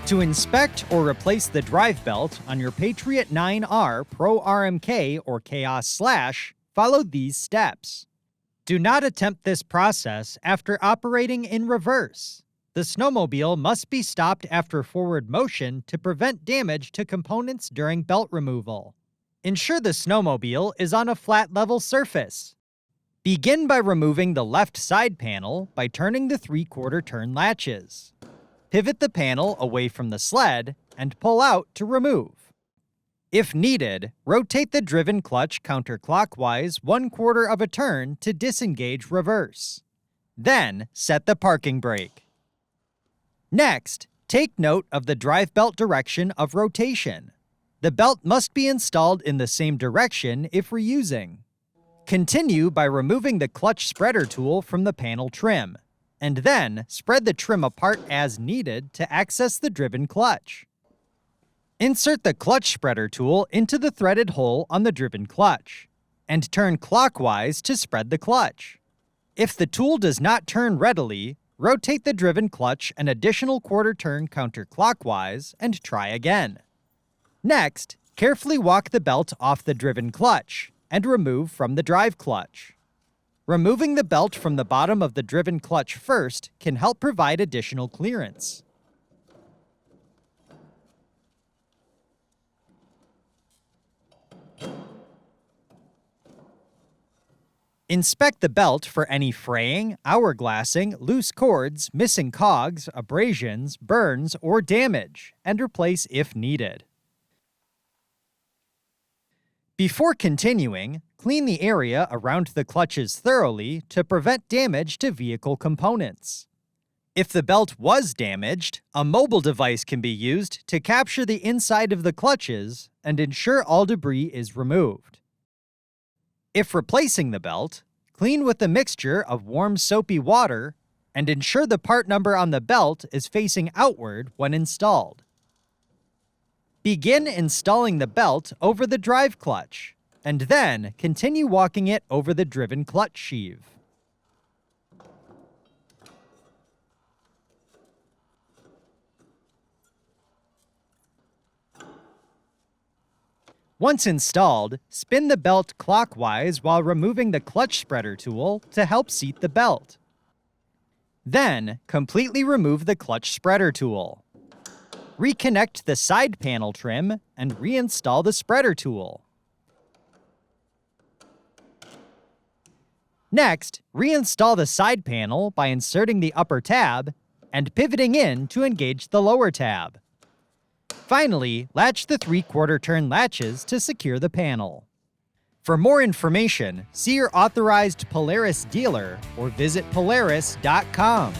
To inspect or replace the drive belt on your Patriot 9R Pro RMK or Khaos Slash, follow these steps. Do not attempt this process after operating in reverse. The snowmobile must be stopped after forward motion to prevent damage to components during belt removal. Ensure the snowmobile is on a flat level surface. Begin by removing the left side panel by turning the 3/4 turn latches. Pivot the panel away from the sled and pull out to remove. If needed, rotate the driven clutch counterclockwise 1/4 of a turn to disengage reverse. Then, set the parking brake. Next, take note of the drive belt direction of rotation. The belt must be installed in the same direction if reusing. Continue by removing the clutch spreader tool from the panel trim, and then spread the trim apart as needed to access the driven clutch. Insert the clutch spreader tool into the threaded hole on the driven clutch, and turn clockwise to spread the clutch. If the tool does not turn readily, rotate the driven clutch an additional 1/4 turn counterclockwise and try again. Next, carefully walk the belt off the driven clutch and remove from the drive clutch. Removing the belt from the bottom of the driven clutch first can help provide additional clearance. Inspect the belt for any fraying, hourglassing, loose cords, missing cogs, abrasions, burns, or damage, and replace if needed. Before continuing, clean the area around the clutches thoroughly to prevent damage to vehicle components. If the belt was damaged, a mobile device can be used to capture the inside of the clutches and ensure all debris is removed. If replacing the belt, clean with a mixture of warm soapy water and ensure the part number on the belt is facing outward when installed. Begin installing the belt over the drive clutch, and then continue walking it over the driven clutch sheave. Once installed, spin the belt clockwise while removing the clutch spreader tool to help seat the belt. Then, completely remove the clutch spreader tool. Reconnect the side panel trim and reinstall the spreader tool. Next, reinstall the side panel by inserting the upper tab and pivoting in to engage the lower tab. Finally, latch the 3/4 turn latches to secure the panel. For more information, see your authorized Polaris dealer or visit Polaris.com.